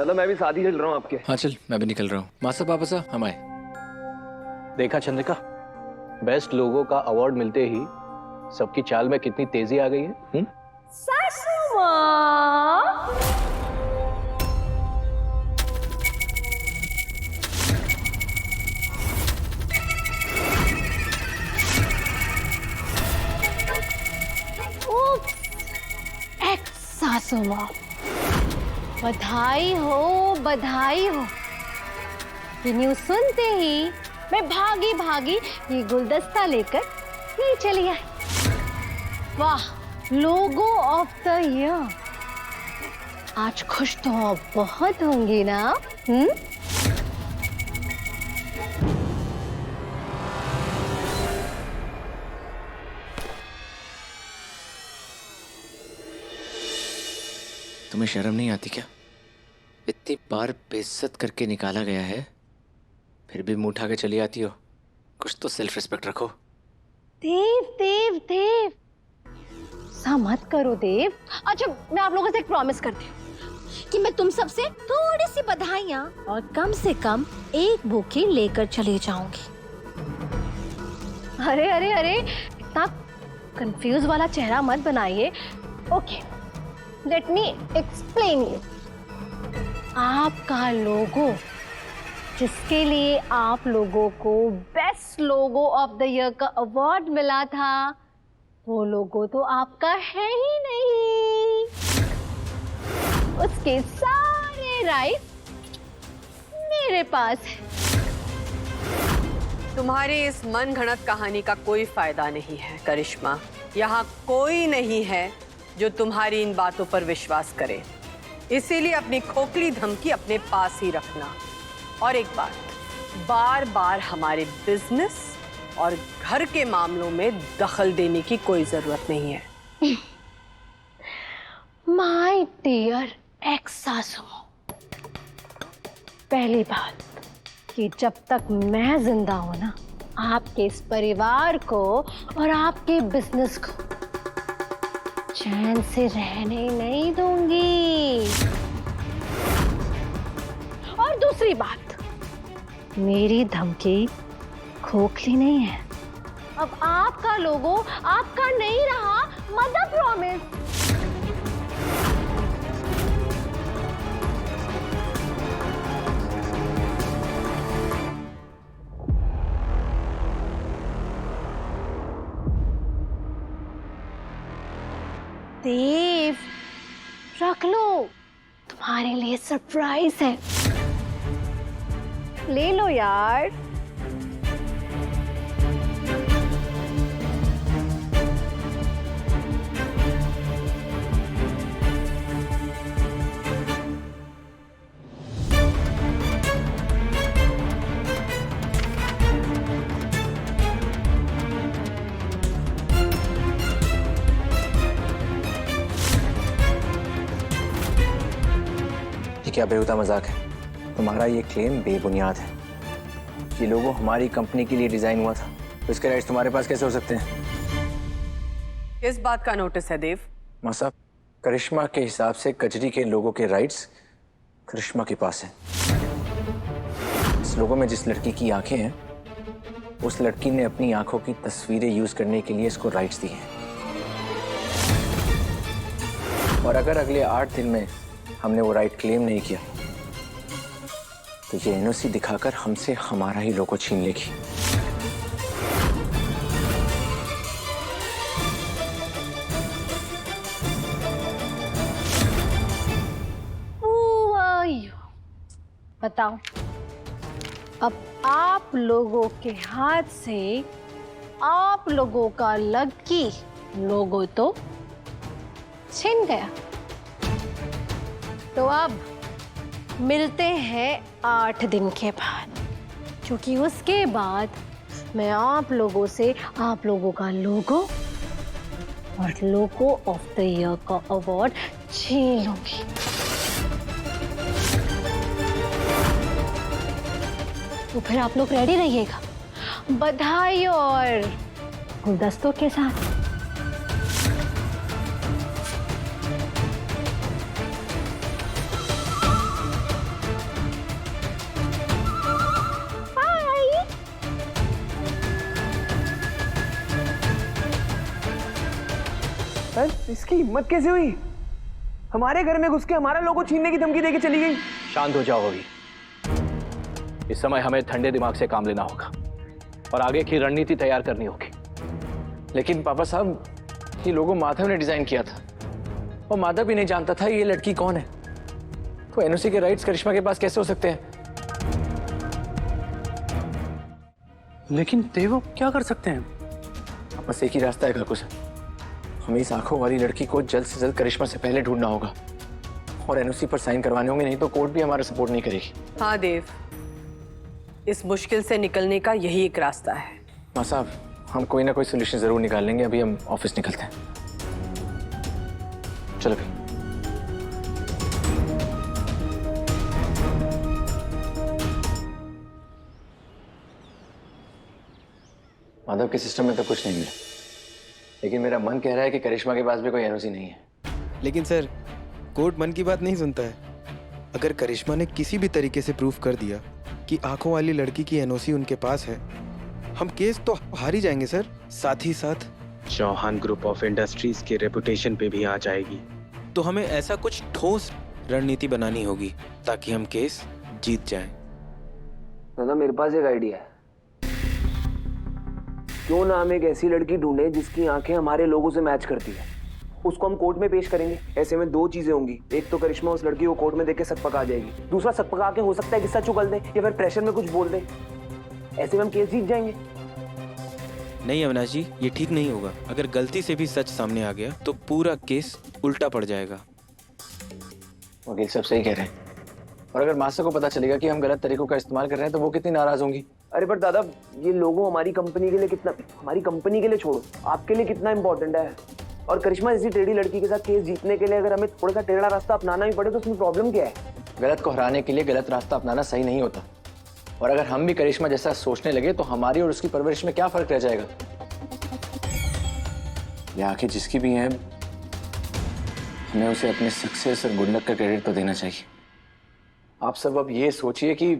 चलो मैं भी साथ ही चल रहा हूँ आपके। हाँ चल, मैं भी निकल रहा हूँ। मासा वापस आ, हम आए। देखा चंद्रिका, बेस्ट लोगों का अवार्ड मिलते ही सबकी चाल में कितनी तेजी आ गई है। सासू माँ। सासू माँ, बधाई हो बधाई हो। ये न्यूज़ सुनते ही मैं भागी भागी ये गुलदस्ता लेकर यहीं चली आई। वाह, लोगो ऑफ द ईयर। आज खुश तो आप बहुत होंगी ना? तुम्हें शर्म नहीं आती क्या? इतनी बार बेइज्जत करके निकाला गया है, फिर भी मुंह उठा के चली आती हो। कुछ तो सेल्फ रिस्पेक्ट रखो। देव देव देव, ऐसा मत करो देव। अच्छा, मैं आप लोगों से एक प्रॉमिस करती हूँ कि मैं तुम सबसे थोड़ी सी बधाइयाँ और कम से कम एक बुके लेकर चली जाऊंगी। अरे अरे अरे, इतना कंफ्यूज वाला चेहरा मत बनाइए। Okay, let me explain you. आपका लोगो, जिसके लिए आप लोगों को best logo of the year का अवार्ड मिला था, वो लोगो तो आपका है ही नहीं। उसके सारे राइट्स मेरे पास है। तुम्हारी इस मनगढ़ंत कहानी का कोई फायदा नहीं है करिश्मा। यहाँ कोई नहीं है जो तुम्हारी इन बातों पर विश्वास करे, इसीलिए अपनी खोखली धमकी अपने पास ही रखना। और एक बात, बार बार हमारे बिजनेस और घर के मामलों में दखल देने की कोई जरूरत नहीं है। माय डियर एक्स सासू, पहली बात कि जब तक मैं जिंदा हूं ना, आपके इस परिवार को और आपके बिजनेस को चैन से रहने नहीं दूंगी। और दूसरी बात, मेरी धमकी खोखली नहीं है। अब आपका लोगो आपका नहीं रहा, मदर प्रॉमिस। देव, रख लो, तुम्हारे लिए सरप्राइज है। ले लो यार। क्या बेहुदा मजाक है? तुम्हारा ये क्लेम बेबुनियाद है। ये लोगो हमारी कंपनी के लिए डिजाइन हुआ था, तो इसके राइट्स तुम्हारे पास कैसे हो सकते हैं? किस बात का नोटिस है देव? मां साहब, करिश्मा के हिसाब से कजरी के लोगों के राइट्स करिश्मा के पास हैं। इस लोगो में जिस लड़की की आंखें हैं, उस लड़की ने अपनी आंखों की तस्वीरें यूज करने के लिए इसको राइट्स दिए हैं। और अगर अगले 8 दिन में हमने वो राइट क्लेम नहीं किया, तो ये एनओसी दिखाकर हमसे हमारा ही लोगो छीन लेगी। बताओ, अब आप लोगों के हाथ से आप लोगों का लकी लोगो तो छिन गया। तो अब मिलते हैं 8 दिन के बाद, क्योंकि उसके बाद मैं आप लोगों से आप लोगों का लोगो और लोगो ऑफ द ईयर का अवार्ड छीन लूंगी। तो फिर आप लोग रेडी रहिएगा, बधाई और गुलदस्तों के साथ। सर इसकी हिम्मत कैसे हुई? हमारे घर में घुस के हमारा लोगो छीनने की धमकी देके चली गई। शांत हो जाओ अभी। इस समय हमें ठंडे दिमाग से काम लेना होगा और आगे की रणनीति तैयार करनी होगी। लेकिन पापा साहब, ये लोगो माधव ने डिजाइन किया था और माधव भी नहीं जानता था ये लड़की कौन है, तो एनओसी के राइट्स करिश्मा के पास कैसे हो सकते हैं? लेकिन देव क्या कर सकते हैं? बस एक ही रास्ता है काकू सर, हमें इस आंखों वाली लड़की को जल्द से जल्द करिश्मा से पहले ढूंढना होगा और एनओसी पर साइन करवाने होंगे, नहीं तो कोर्ट भी हमारा सपोर्ट नहीं करेगी। हाँ देव, इस मुश्किल से निकलने का यही एक रास्ता है। माँ साहब, हम कोई ना कोई सोल्यूशन जरूर निकाल लेंगे। अभी हम ऑफिस निकलते हैं। चलो भाई। माधव के सिस्टम में तो कुछ नहीं मिला, लेकिन मेरा मन कह रहा है कि करिश्मा के पास भी कोई एनओसी नहीं है। लेकिन सर, कोर्ट मन की बात नहीं सुनता है। अगर करिश्मा ने किसी भी तरीके से प्रूफ कर दिया कि आंखों वाली लड़की की एनओसी उनके पास है, हम केस तो हार ही जाएंगे सर। साथ ही साथ चौहान ग्रुप ऑफ इंडस्ट्रीज के रेपुटेशन पे भी आ जाएगी। तो हमें ऐसा कुछ ठोस रणनीति बनानी होगी ताकि हम केस जीत जाएं। दादा मेरे पास एक आइडिया है। क्यों ना हम एक ऐसी लड़की ढूंढे जिसकी आंखें हमारे लोगों से मैच करती है, उसको हम कोर्ट में पेश करेंगे। ऐसे में दो चीजें होंगी, एक तो करिश्मा उस लड़की को कोर्ट में देख के सकपका जाएगी, दूसरा सकपका के हो सकता है कि सच उगल दे या फिर प्रेशर में कुछ बोल दे। ऐसे में हम केस जीत जाएंगे। नहीं अविनाश जी, ये ठीक नहीं होगा। अगर गलती से भी सच सामने आ गया तो पूरा केस उल्टा पड़ जाएगा। वकील सब सही कह रहे हैं, और अगर मास्टर को पता चलेगा कि हम गलत तरीकों का इस्तेमाल कर रहे हैं तो वो कितनी नाराज होंगी। अरे पर दादा, ये लोगो हमारी कंपनी के लिए कितना, हमारी कंपनी के लिए छोड़ो, आपके लिए कितना इंपॉर्टेंट है। और करिश्मा जैसी टेढ़ी लड़की के साथ केस जीतने के लिए अगर हमें थोड़ा सा टेढ़ा रास्ता अपनाना भी पड़े तो उसमें प्रॉब्लम क्या है? गलत को हराने के लिए गलत रास्ता अपनाना सही नहीं होता, और अगर हम भी करिश्मा जैसा सोचने लगे तो हमारी और उसकी परवरिश में क्या फर्क रह जाएगा। ये आंखें जिसकी भी हैं, हमें उसे अपने सक्सेस और गुड लक का क्रेडिट तो देना चाहिए। आप सब अब ये सोचिए कि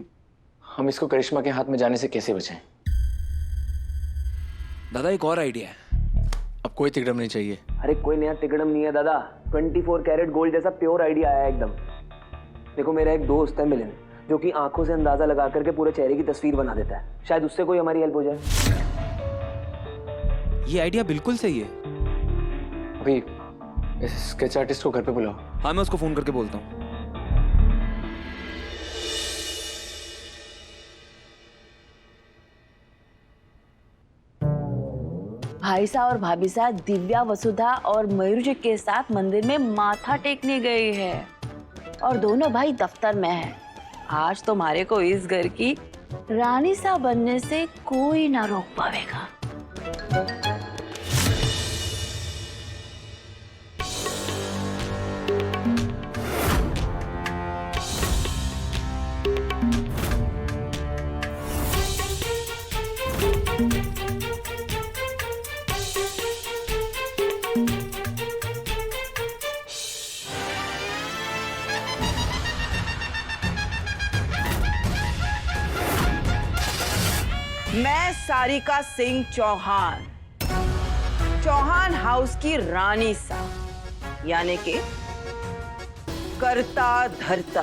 हम इसको करिश्मा के हाथ में जाने से कैसे बचाएं। दादा एक और आइडिया है। अब कोई तिकड़म नहीं चाहिए। अरे कोई नया तिकड़म नहीं है दादा, 24 कैरेट गोल्ड जैसा प्योर आइडिया आया एकदम। देखो मेरा एक दोस्त है मिलिंद, जो कि आंखों से अंदाजा लगा करके पूरे चेहरे की तस्वीर बना देता है। शायद उससे कोई हमारी हेल्प हो जाए। ये आइडिया बिल्कुल सही है। अभी स्केच आर्टिस्ट को घर पे बुलाओ। हाँ, मैं उसको फोन करके बोलता हूँ। भाई साहब और भाभी साहब दिव्या, वसुधा और मयूर जी के साथ मंदिर में माथा टेकने गए हैं और दोनों भाई दफ्तर में हैं। आज तुम्हारे को इस घर की रानी सा बनने से कोई ना रोक पाएगा। मैं सारिका सिंह चौहान, चौहान हाउस की रानी सा, यानी कि करता धरता